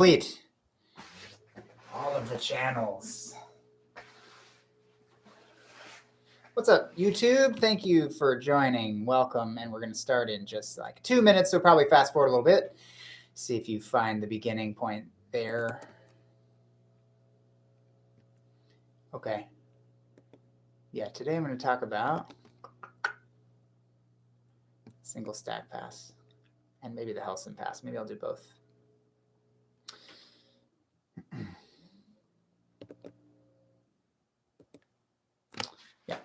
Complete all of the channels. What's up, YouTube? Thank you for joining. Welcome, and we're going to start in just like 2 minutes, so probably fast forward a little bit. See if you find the beginning point there. Okay. Yeah, today I'm going to talk about single stack pass and maybe the Helson pass. Maybe I'll do both. Yeah.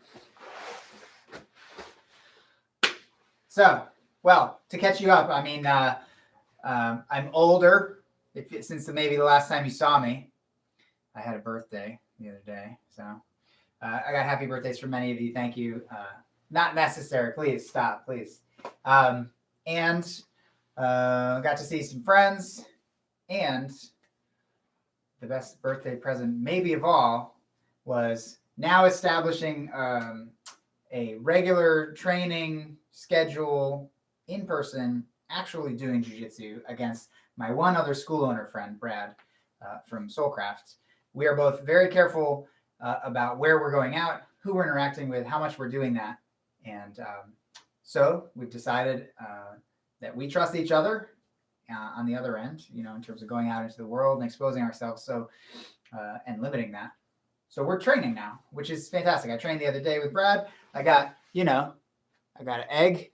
So, well, to catch you up, I mean, I'm older. Since maybe the last time you saw me, I had a birthday the other day. So I got happy birthdays from many of you. Thank you. Not necessary. Please stop, please. And got to see some friends. And the best birthday present maybe of all was now establishing a regular training schedule in person, actually doing jiu-jitsu against my one other school owner friend, Brad, from Soulcraft. We are both very careful about where we're going out, who we're interacting with, how much we're doing that. And so we've decided that we trust each other on the other end, you know, in terms of going out into the world and exposing ourselves. So, and limiting that. So we're training now, which is fantastic. I trained the other day with Brad. I got, I got an egg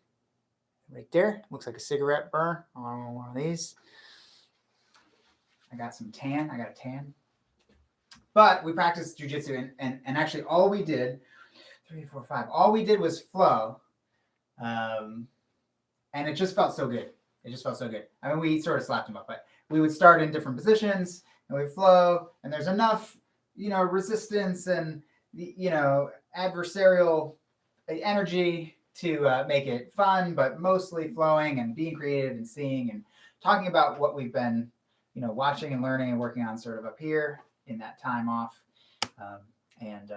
right there. Looks like a cigarette burn on one of these. I got some tan. I got a tan. But we practiced jiu-jitsu, and actually all we did, 3, 4, 5, all we did was flow. And it just felt so good. It just felt so good. I mean, we sort of slapped him up, but we would start in different positions and we'd flow, and there's enough, resistance and, adversarial energy to make it fun, but mostly flowing and being creative and seeing and talking about what we've been, watching and learning and working on sort of up here in that time off. And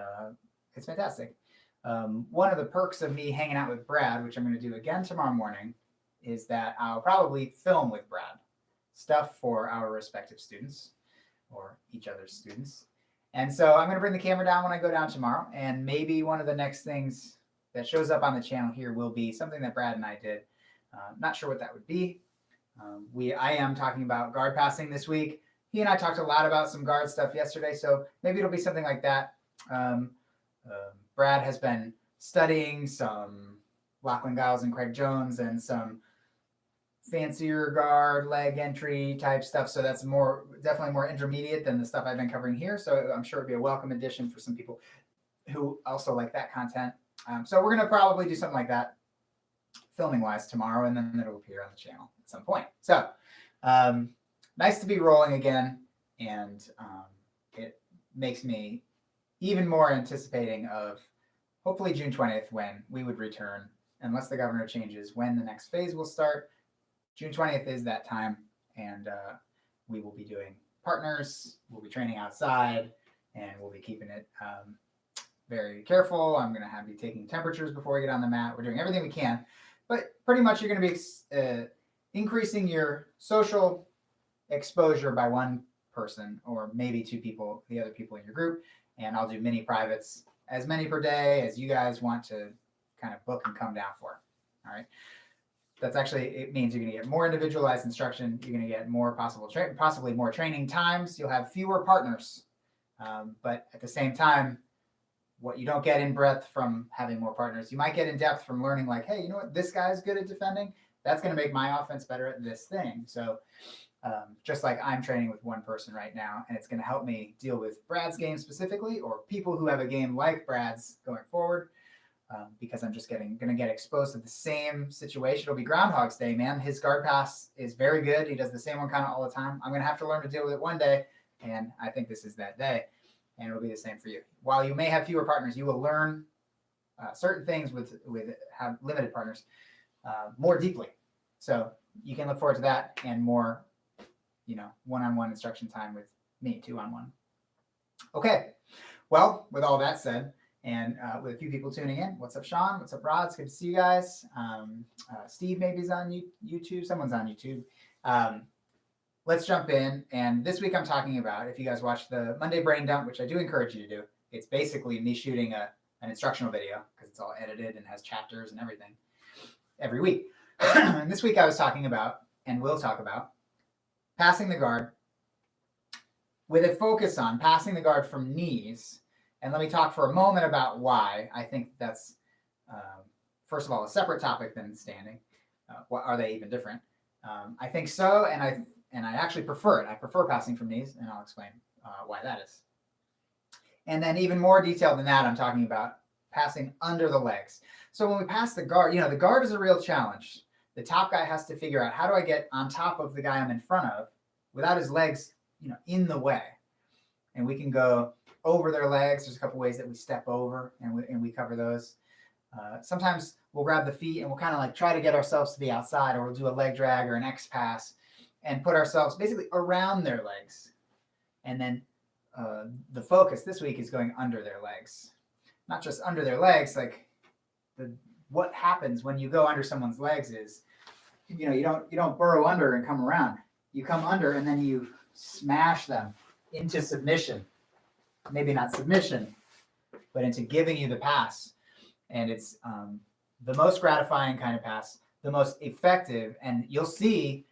it's fantastic. One of the perks of me hanging out with Brad, which I'm going to do again tomorrow morning, is that I'll probably film with Brad stuff for our respective students or each other's students. And so I'm going to bring the camera down when I go down tomorrow. And maybe one of the next things that shows up on the channel here will be something that Brad and I did. Not sure what that would be. I am talking about guard passing this week. He and I talked a lot about some guard stuff yesterday, so maybe it'll be something like that. Brad has been studying some Lachlan Giles and Craig Jones and some fancier guard leg entry type stuff. So that's definitely more intermediate than the stuff I've been covering here. So I'm sure it'd be a welcome addition for some people who also like that content. So we're going to probably do something like that filming wise tomorrow, and then it'll appear on the channel at some point. So nice to be rolling again. And it makes me even more anticipating of hopefully June 20th when we would return, unless the governor changes when the next phase will start. June 20th is that time, and we will be doing partners. We'll be training outside, and we'll be keeping it very careful. I'm going to be taking temperatures before we get on the mat. We're doing everything we can, but pretty much you're going to be increasing your social exposure by one person or maybe 2 people, the other people in your group. And I'll do mini privates, as many per day as you guys want to kind of book and come down for. All right. That's actually, it means you're going to get more individualized instruction. You're going to get more possibly more training times. You'll have fewer partners. But at the same time, what you don't get in breadth from having more partners, you might get in depth from learning like, hey, you know what? This guy's good at defending. That's going to make my offense better at this thing. So just like I'm training with one person right now, and it's going to help me deal with Brad's game specifically, or people who have a game like Brad's going forward, because I'm just going to get exposed to the same situation. It'll be Groundhog's Day, man. His guard pass is very good. He does the same one kind of all the time. I'm going to have to learn to deal with it one day, and I think this is that day, and it'll be the same for you. While you may have fewer partners, you will learn certain things with have limited partners more deeply. So you can look forward to that and more, one-on-one instruction time with me, 2-on-1. Okay. Well, with all that said, and with a few people tuning in, what's up, Sean? What's up, Rod? It's good to see you guys. Steve maybe is on YouTube. Someone's on YouTube. let's jump in. And this week I'm talking about, if you guys watch the Monday Brain Dump, which I do encourage you to do, it's basically me shooting an instructional video because it's all edited and has chapters and everything every week. And this week I was talking about, and will talk about, passing the guard with a focus on passing the guard from knees. And let me talk for a moment about why I think that's, first of all, a separate topic than standing. Are they even different? I think so, and I actually prefer it. I prefer passing from knees, and I'll explain why that is. And then even more detailed than that, I'm talking about passing under the legs. So when we pass the guard, the guard is a real challenge. The top guy has to figure out, how do I get on top of the guy I'm in front of without his legs, in the way? And we can go over their legs. There's a couple ways that we step over, and we cover those. Sometimes we'll grab the feet and we'll kind of like try to get ourselves to the outside, or we'll do a leg drag or an X pass and put ourselves basically around their legs. And then the focus this week is going under their legs. Not just under their legs, like what happens when you go under someone's legs is, you don't burrow under and come around. You come under and then you smash them into submission. Maybe not submission, but into giving you the pass. And it's the most gratifying kind of pass, the most effective. And you'll see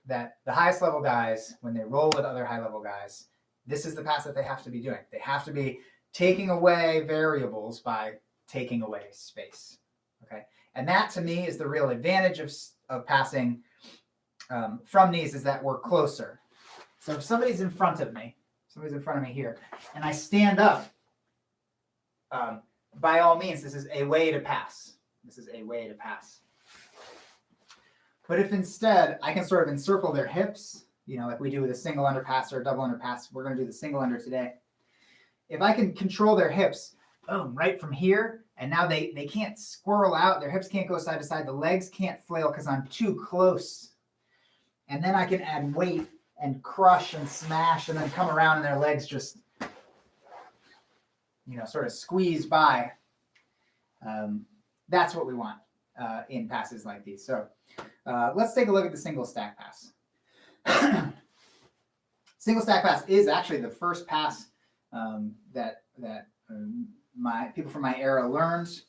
that the highest level guys, when they roll with other high level guys, this is the pass that they have to be doing. They have to be taking away variables by taking away space. Okay. And that to me is the real advantage of passing from knees, is that we're closer. So if somebody's in front of me here, and I stand up, by all means, this is a way to pass. But if instead I can sort of encircle their hips, like we do with a single under pass or a double under pass, we're going to do the single under today. If I can control their hips, boom, right from here, and now they can't squirrel out, their hips can't go side to side, the legs can't flail because I'm too close. And then I can add weight and crush and smash and then come around and their legs just, sort of squeeze by. That's what we want in passes like these. So let's take a look at the single stack pass. Single stack pass is actually the first pass that my people from my era learned.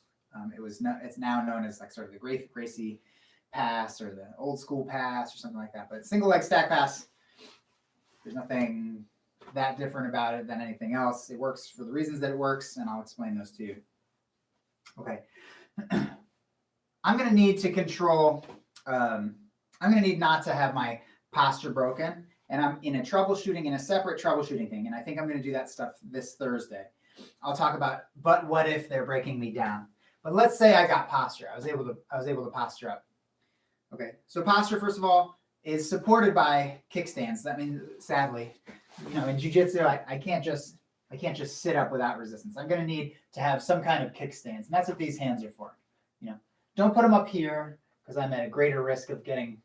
It's now known as like sort of the Gracie pass or the old school pass or something like that. But single leg stack pass, there's nothing that different about it than anything else. It works for the reasons that it works, and I'll explain those to you. Okay. I'm going to need to control, I'm going to need not to have my posture broken, and I'm in a separate troubleshooting thing, and I think I'm going to do that stuff this Thursday. I'll talk about, but what if they're breaking me down? But let's say I got posture. I was able to posture up. Okay. So posture, first of all, is supported by kickstands. That means, sadly, in jiu-jitsu, I can't just sit up without resistance. I'm going to need to have some kind of kickstands, and that's what these hands are for. Don't put them up here because I'm at a greater risk of getting,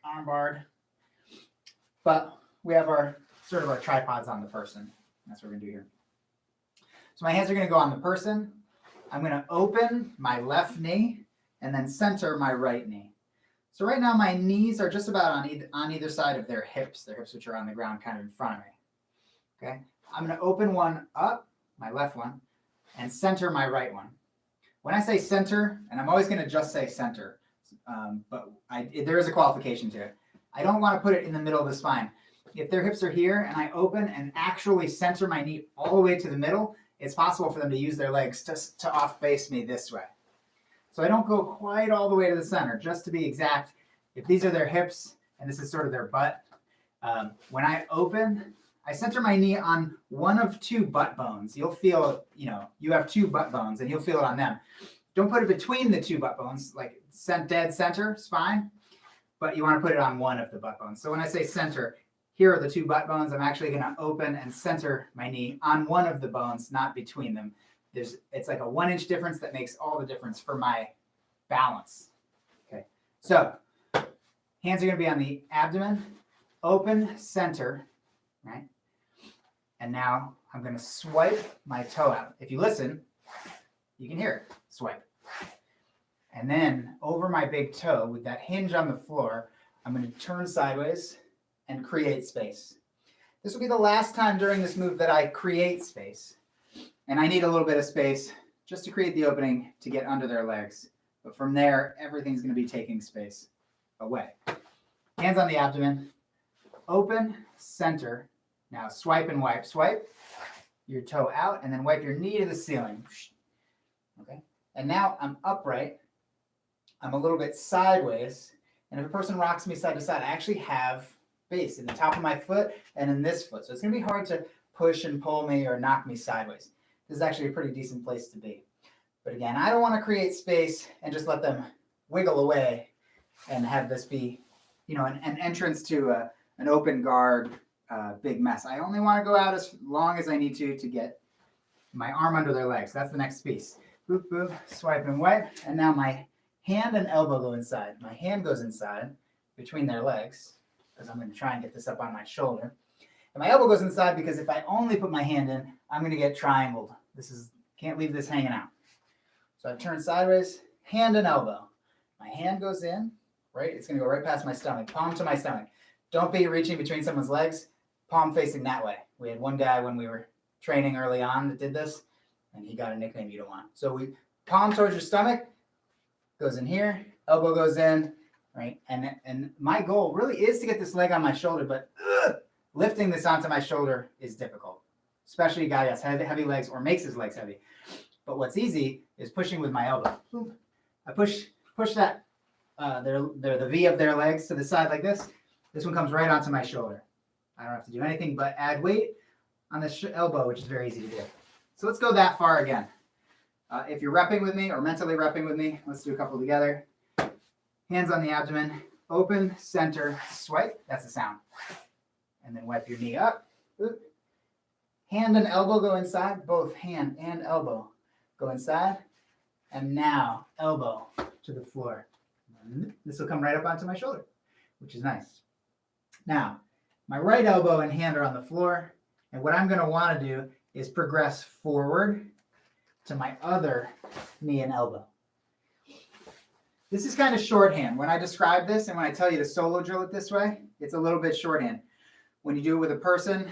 armbarred. But we have our tripods on the person. That's what we're going to do here. So my hands are going to go on the person. I'm going to open my left knee and then center my right knee. So right now my knees are just about on either side of their hips which are on the ground kind of in front of me. Okay. I'm going to open one up, my left one, and center my right one. When I say center, and I'm always going to just say center, but there is a qualification to it. I don't want to put it in the middle of the spine. If their hips are here and I open and actually center my knee all the way to the middle, it's possible for them to use their legs to off-base me this way. So I don't go quite all the way to the center. Just to be exact, if these are their hips and this is sort of their butt, when I open, I center my knee on one of two butt bones. You'll feel, you have two butt bones and you'll feel it on them. Don't put it between the two butt bones, like dead center spine, but you want to put it on one of the butt bones. So when I say center, here are the two butt bones. I'm actually going to open and center my knee on one of the bones, not between them. It's like a 1 inch difference that makes all the difference for my balance. Okay, so hands are going to be on the abdomen, open, center, right? And now I'm going to swipe my toe out. If you listen, you can hear it, swipe. And then over my big toe with that hinge on the floor, I'm going to turn sideways and create space. This will be the last time during this move that I create space. And I need a little bit of space just to create the opening to get under their legs. But from there, everything's going to be taking space away. Hands on the abdomen, open, center. Now swipe and wipe. Swipe your toe out and then wipe your knee to the ceiling. Okay. And now I'm upright. I'm a little bit sideways. And if a person rocks me side to side, I actually have base in the top of my foot and in this foot. So it's going to be hard to push and pull me or knock me sideways. This is actually a pretty decent place to be. But again, I don't want to create space and just let them wiggle away and have this be, you know, an entrance to an open guard big mess. I only want to go out as long as I need to get my arm under their legs. That's the next piece. Boop, boop, swipe and wipe. And now my hand and elbow go inside. My hand goes inside between their legs because I'm going to try and get this up on my shoulder. And my elbow goes inside because if I only put my hand in, I'm going to get triangled. Can't leave this hanging out. So I turn sideways, hand and elbow. My hand goes in, right? It's going to go right past my stomach, palm to my stomach. Don't be reaching between someone's legs, palm facing that way. We had one guy when we were training early on that did this, and he got a nickname you don't want. So we palm towards your stomach, goes in here, elbow goes in, right? And my goal really is to get this leg on my shoulder, but lifting this onto my shoulder is difficult, especially a guy that's heavy legs or makes his legs heavy. But what's easy is pushing with my elbow. I push that, they're the V of their legs to the side like this. This one comes right onto my shoulder. I don't have to do anything but add weight on the elbow, which is very easy to do. So let's go that far again. If you're repping with me or mentally repping with me, let's do a couple together. Hands on the abdomen, open, center, swipe. That's the sound. And then wipe your knee up. Hand and elbow go inside. Both hand and elbow go inside. And now elbow to the floor. This will come right up onto my shoulder, which is nice. Now, my right elbow and hand are on the floor. And what I'm going to want to do is progress forward to my other knee and elbow. This is kind of shorthand. When I describe this and when I tell you to solo drill it this way, it's a little bit shorthand. When you do it with a person,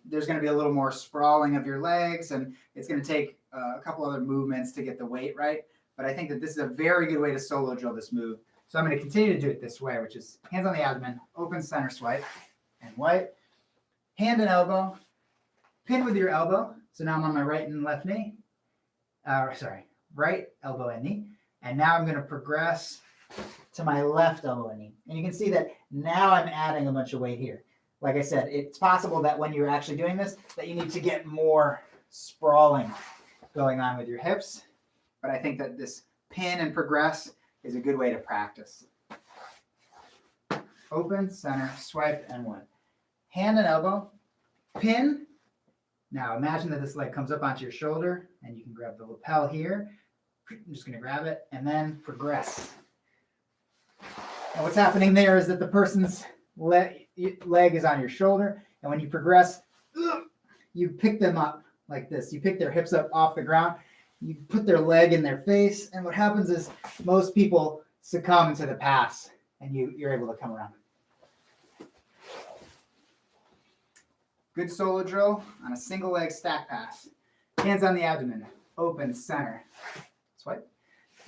there's going to be a little more sprawling of your legs, and it's going to take a couple other movements to get the weight right. But I think that this is a very good way to solo drill this move. So I'm going to continue to do it this way, which is hands on the abdomen, open center swipe, and wipe. Hand and elbow, pin with your elbow. So now I'm on my right and left knee. Right elbow and knee. And now I'm going to progress to my left elbow and knee. And you can see that now I'm adding a bunch of weight here. Like I said, it's possible that when you're actually doing this, that you need to get more sprawling going on with your hips. But I think that this pin and progress is a good way to practice. Open, center, swipe, and one. Hand and elbow, pin. Now imagine that this leg comes up onto your shoulder, and you can grab the lapel here. I'm just going to grab it, and then progress. And what's happening there is that the person's leg is on your shoulder, and when you progress, you pick them up like this. You pick their hips up off the ground, you put their leg in their face, and what happens is most people succumb to the pass, and you're able to come around. Good solo drill on a single leg stack pass. Hands on the abdomen, open, center, swipe,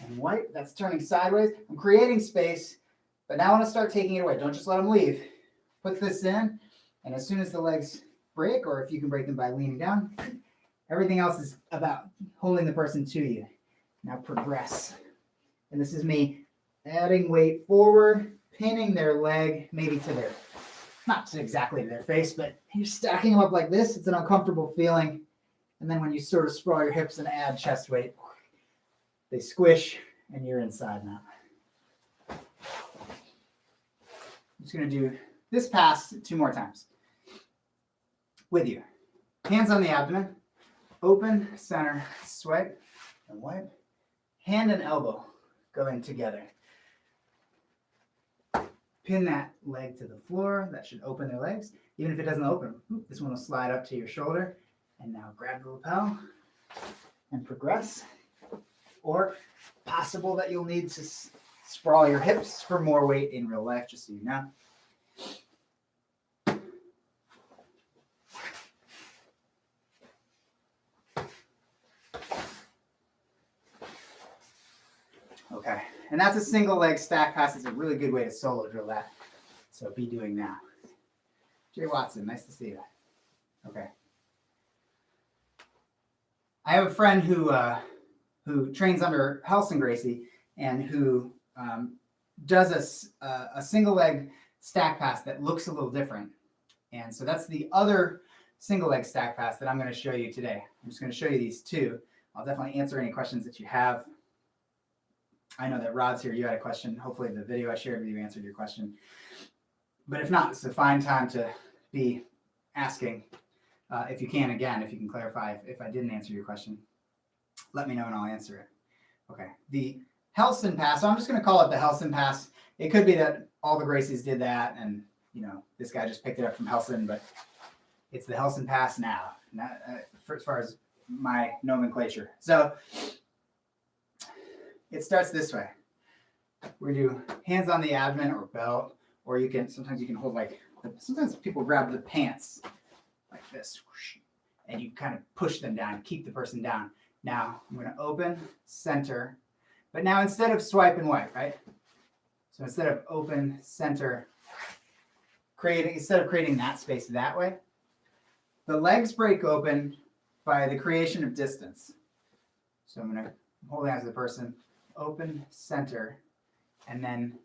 and wipe. That's turning sideways. I'm creating space, but now I want to start taking it away. Don't just let them leave. Put this in, and as soon as the legs break, or if you can break them by leaning down, everything else is about holding the person to you. Now progress. And this is me adding weight forward, pinning their leg maybe to their, not to exactly to their face, but you're stacking them up like this. It's an uncomfortable feeling. And then when you sort of sprawl your hips and add chest weight, they squish and you're inside now. I'm just going to do this pass 2 more times with you. Hands on the abdomen, open, center, swipe, and wipe. Hand and elbow go in together. Pin that leg to the floor. That should open their legs. Even if it doesn't open, this one will slide up to your shoulder. And now grab the lapel and progress. Or possible that you'll need to sprawl your hips for more weight in real life, just so you know. And that's a single leg stack pass. It's a really good way to solo drill that. So be doing that. Jay Watson, nice to see you. Okay. I have a friend who trains under Helson Gracie and who does a single leg stack pass that looks a little different. And so that's the other single leg stack pass that I'm going to show you today. I'm just going to show you these two. I'll definitely answer any questions that you have. I know that Rod's here. You had a question. Hopefully the video I shared with you answered your question. But if not, it's a fine time to be asking. If you can, again, if you can clarify if I didn't answer your question, let me know and I'll answer it. Okay. The Helson pass. So I'm just going to call it the Helson pass. It could be that all the Gracies did that and, you know, this guy just picked it up from Helson, but it's the Helson pass now, not, as far as my nomenclature. So it starts this way. We do hands on the abdomen or belt, or you can, sometimes you can hold like, sometimes people grab the pants like this, and you kind of push them down, keep the person down. Now I'm going to open, center, but now instead of swipe and wipe, right? So instead of open, center, instead of creating that space that way, the legs break open by the creation of distance. So I'm going to hold hands to the person, open, center, and then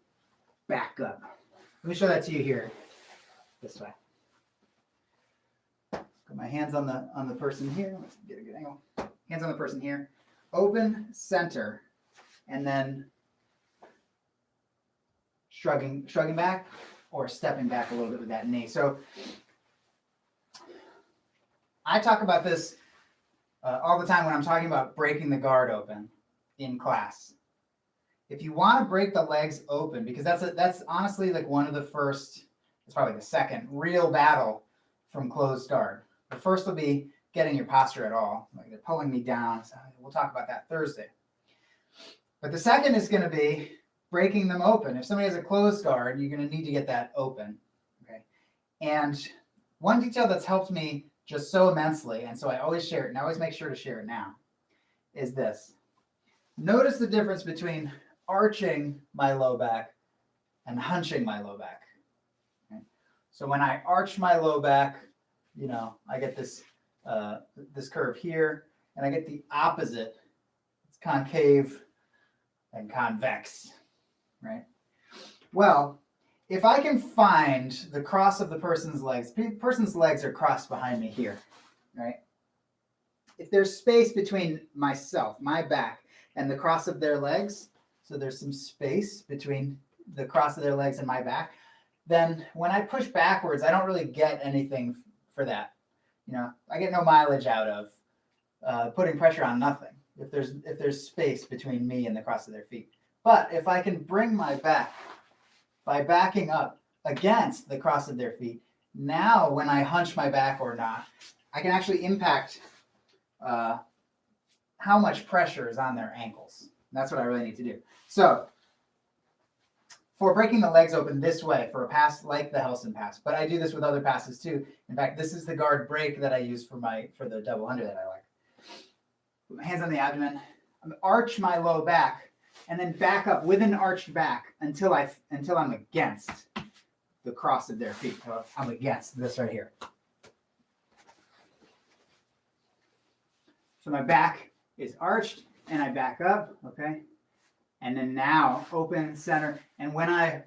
back up. Let me show that to you here, this way. Put my hands on the person here. Let's get a good angle. Hands on the person here. Open, center, and then shrugging back or stepping back a little bit with that knee. So I talk about this all the time when I'm talking about breaking the guard open in class. If you want to break the legs open, because that's honestly like one of the first, it's probably the second real battle from closed guard. The first will be getting your posture at all. Like they're pulling me down. So we'll talk about that Thursday. But the second is going to be breaking them open. If somebody has a closed guard, you're going to need to get that open. Okay. And one detail that's helped me just so immensely, and so I always share it, and I always make sure to share it now, is this. Notice the difference between arching my low back and hunching my low back. Okay. So when I arch my low back, you know, I get this this curve here, and I get the opposite. It's concave and convex, right? Well, if I can find the cross of the person's legs are crossed behind me here, right? If there's space between myself, my back, and the cross of their legs, so there's some space between the cross of their legs and my back, then when I push backwards, I don't really get anything for that. You know, I get no mileage out of putting pressure on nothing if there's space between me and the cross of their feet. But if I can bring my back by backing up against the cross of their feet, now when I hunch my back or not, I can actually impact how much pressure is on their ankles. That's what I really need to do. So for breaking the legs open this way for a pass like the Helson pass, but I do this with other passes too. In fact, this is the guard break that I use for the double under that I like. Put my hands on the abdomen, arch my low back, and then back up with an arched back until I'm against the cross of their feet. So I'm against this right here. So my back is arched and I back up, okay? And then now open, center, and when I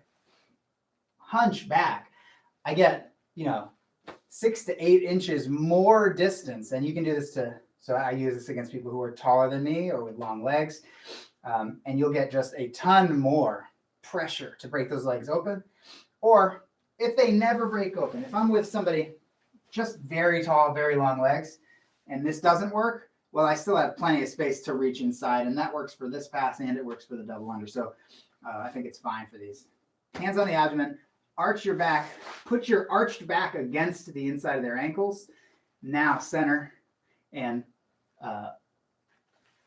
hunch back, I get, 6 to 8 inches more distance. And you can do this so I use this against people who are taller than me or with long legs. And you'll get just a ton more pressure to break those legs open. Or if they never break open, if I'm with somebody just very tall, very long legs, and this doesn't work, well, I still have plenty of space to reach inside, and that works for this pass and it works for the double under. So I think it's fine for these. Hands on the abdomen, arch your back, put your arched back against the inside of their ankles. Now center and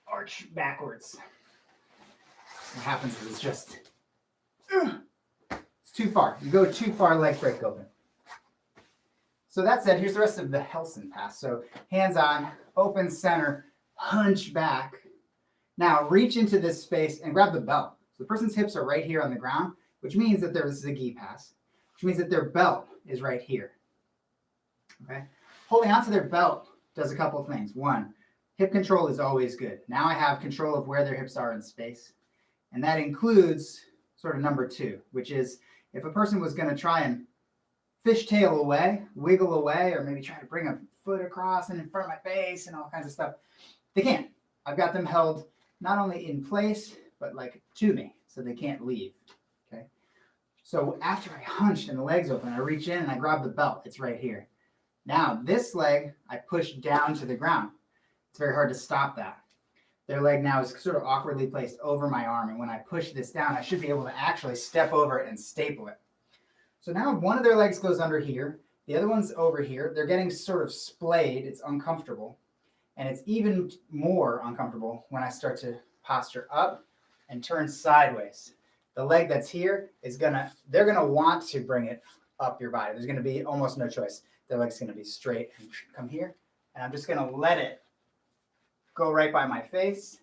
arch backwards. What happens is it's just, it's too far. You go too far, legs break open. So that said, here's the rest of the Helson pass. So hands on, open, center, hunch back. Now reach into this space and grab the belt. So the person's hips are right here on the ground, which means that there's a gi pass, which means that their belt is right here. Okay? Holding onto their belt does a couple of things. One, hip control is always good. Now I have control of where their hips are in space. And that includes sort of number two, which is if a person was going to try and fishtail away, wiggle away, or maybe try to bring a foot across and in front of my face and all kinds of stuff, they can't. I've got them held not only in place, but like to me, so they can't leave. Okay. So after I hunched and the legs open, I reach in and I grab the belt. It's right here. Now this leg, I push down to the ground. It's very hard to stop that. Their leg now is sort of awkwardly placed over my arm. And when I push this down, I should be able to actually step over it and staple it. So now one of their legs goes under here. The other one's over here. They're getting sort of splayed. It's uncomfortable. And it's even more uncomfortable when I start to posture up and turn sideways. The leg that's here is they're gonna want to bring it up your body. There's gonna be almost no choice. Their leg's gonna be straight and come here. And I'm just gonna let it go right by my face.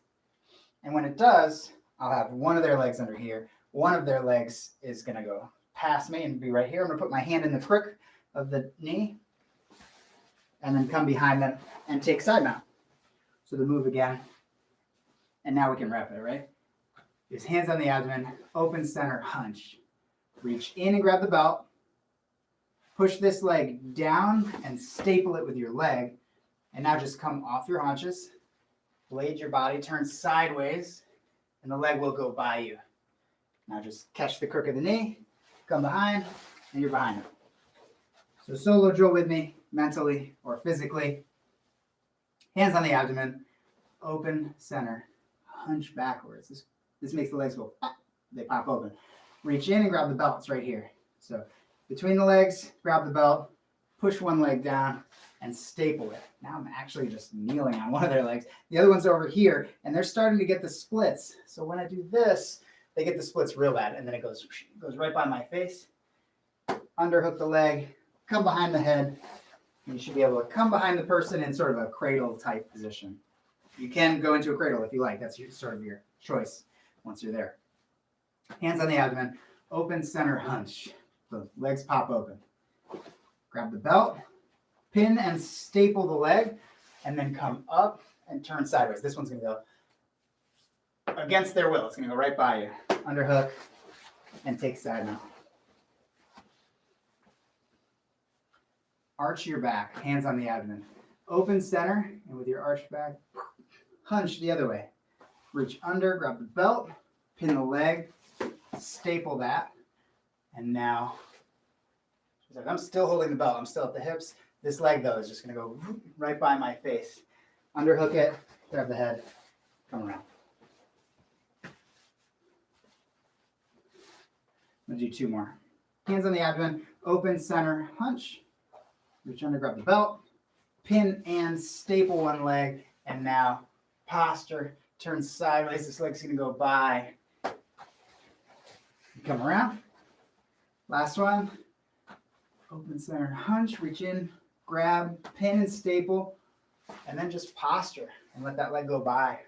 And when it does, I'll have one of their legs under here. One of their legs is gonna go past me and be right here. I'm gonna put my hand in the crook of the knee and then come behind them and take side mount. So the move again. And now we can wrap it, right? Just hands on the abdomen, open center, hunch. Reach in and grab the belt. Push this leg down and staple it with your leg. And now just come off your haunches. Blade your body, turn sideways, and the leg will go by you. Now just catch the crook of the knee, come behind, and you're behind it. So solo drill with me, mentally or physically. Hands on the abdomen, open center, hunch backwards. This makes the legs go, they pop open. Reach in and grab the belt, it's right here. So between the legs, grab the belt, push one leg down, and staple it. Now I'm actually just kneeling on one of their legs. The other one's over here, and they're starting to get the splits. So when I do this, they get the splits real bad, and then it goes right by my face. Underhook the leg, come behind the head, and you should be able to come behind the person in sort of a cradle type position. You can go into a cradle if you like. That's sort of your choice once you're there. Hands on the abdomen, open center hunch. The legs pop open. Grab the belt, pin and staple the leg, and then come up and turn sideways. This one's going to go against their will. It's going to go right by you. Underhook and take side mount. Arch your back, hands on the abdomen. Open center, and with your arched back, hunch the other way. Reach under, grab the belt, pin the leg, staple that, and now, I'm still holding the belt. I'm still at the hips. This leg, though, is just going to go right by my face. Underhook it, grab the head, come around. I'm going to do two more. Hands on the abdomen, open center, hunch. Reach under, grab the belt, pin and staple one leg, and now posture, turn sideways. This leg's going to go by. Come around. Last one. Open center, hunch, reach in, grab, pin and staple, and then just posture and let that leg go by.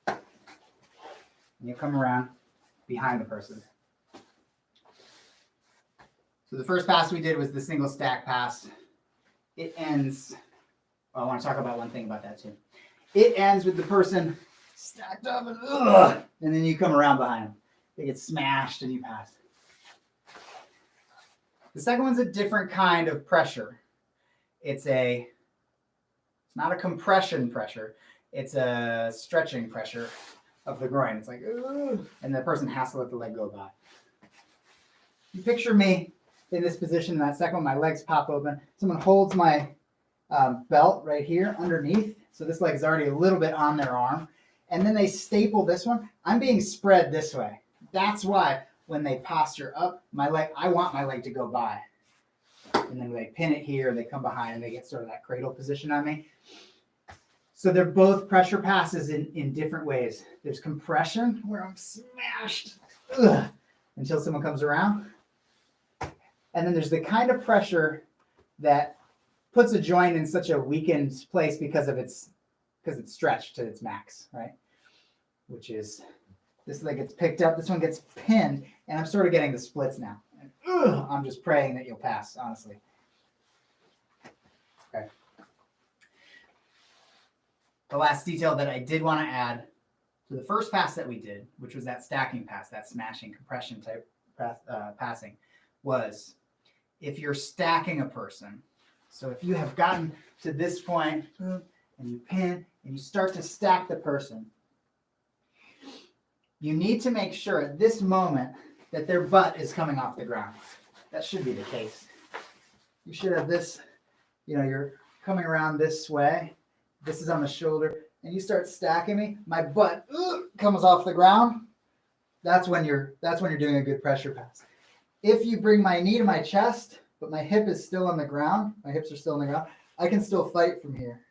And you come around behind the person. So the first pass we did was the single stack pass. It ends, I want to talk about one thing about that too. It ends with the person stacked up and then you come around behind them. They get smashed and you pass. The second one's a different kind of pressure. It's not a compression pressure. It's a stretching pressure of the groin. It's like, and the person has to let the leg go by. You picture me in this position in that second one, my legs pop open. Someone holds my belt right here underneath. So this leg is already a little bit on their arm. And then they staple this one. I'm being spread this way. That's why when they posture up, I want my leg to go by. And then they pin it here, they come behind, and they get sort of that cradle position on me. So they're both pressure passes in different ways. There's compression, where I'm smashed until someone comes around. And then there's the kind of pressure that puts a joint in such a weakened place because it's stretched to its max, right? Which is This leg gets picked up. This one gets pinned, and I'm sort of getting the splits now. And, I'm just praying that you'll pass, honestly. Okay. The last detail that I did want to add to the first pass that we did, which was that stacking pass, that smashing compression type passing, was if you're stacking a person. So if you have gotten to this point and you pin and you start to stack the person, you need to make sure at this moment that their butt is coming off the ground. That should be the case. You should have this, you're coming around this way. This is on the shoulder, and you start stacking me. My butt comes off the ground. That's when you're doing a good pressure pass. If you bring my knee to my chest, but my hip is still on the ground, my hips are still on the ground, I can still fight from here.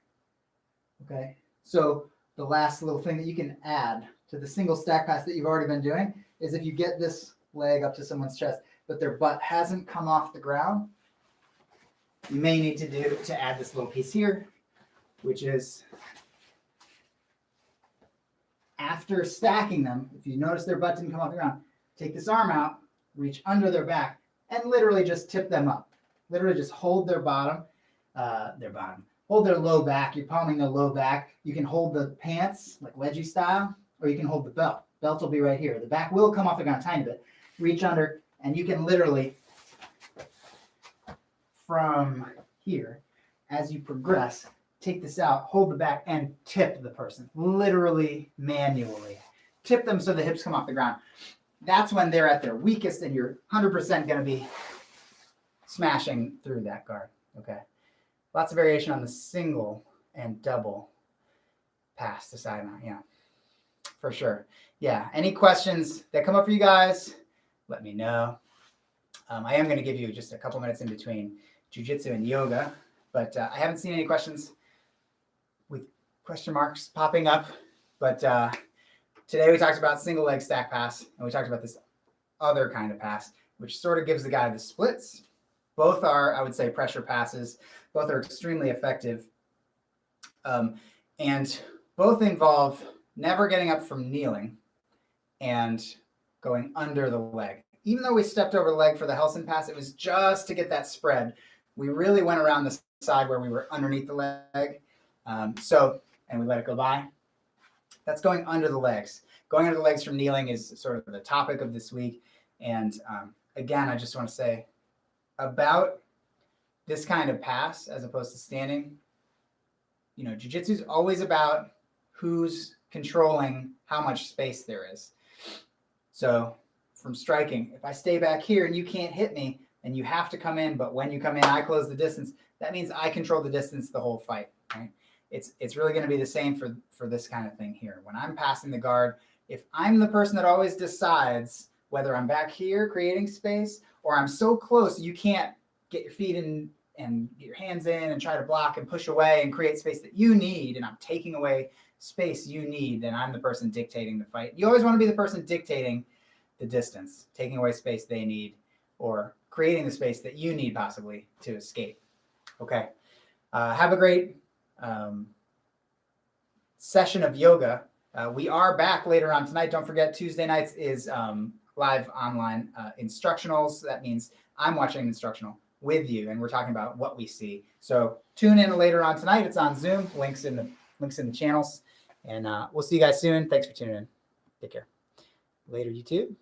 Okay? So the last little thing that you can add to the single stack pass that you've already been doing is if you get this leg up to someone's chest, but their butt hasn't come off the ground, you may need to add this little piece here, which is after stacking them, if you notice their butt didn't come off the ground, take this arm out, reach under their back, and literally just tip them up. Literally just hold their bottom, hold their low back. You're palming their low back. You can hold the pants, like wedgie style, or you can hold the belt. Belt will be right here. The back will come off the ground a tiny bit. Reach under, and you can literally, from here, as you progress, take this out, hold the back, and tip the person. Literally, manually. Tip them so the hips come off the ground. That's when they're at their weakest, and you're 100% going to be smashing through that guard. Okay. Lots of variation on the single and double pass to side mount. Yeah, for sure. Yeah. Any questions that come up for you guys, let me know. I am going to give you just a couple minutes in between jiu-jitsu and yoga, but I haven't seen any questions with question marks popping up. But today we talked about single leg stack pass, and we talked about this other kind of pass, which sort of gives the guy the splits. Both are, I would say, pressure passes. Both are extremely effective. And both involve never getting up from kneeling and going under the leg. Even though we stepped over the leg for the Helson pass, it was just to get that spread. We really went around the side where we were underneath the leg. And we let it go by. That's going under the legs. Going under the legs from kneeling is sort of the topic of this week. And again, I just want to say about this kind of pass as opposed to standing, jiu-jitsu is always about who's controlling how much space there is. So from striking, if I stay back here and you can't hit me and you have to come in, but when you come in, I close the distance, that means I control the distance the whole fight, right? It's really going to be the same for this kind of thing here. When I'm passing the guard, if I'm the person that always decides whether I'm back here creating space or I'm so close you can't get your feet in and get your hands in and try to block and push away and create space that you need, and I'm taking away space you need, then I'm the person dictating the fight. You always want to be the person dictating the distance, taking away space they need, or creating the space that you need possibly to escape. Okay. Have a great session of yoga. We are back later on tonight. Don't forget, Tuesday nights is live online instructionals. That means I'm watching an instructional with you, and we're talking about what we see. So tune in later on tonight. It's on Zoom. Links in the channels, and we'll see you guys soon. Thanks for tuning in. Take care. Later, YouTube.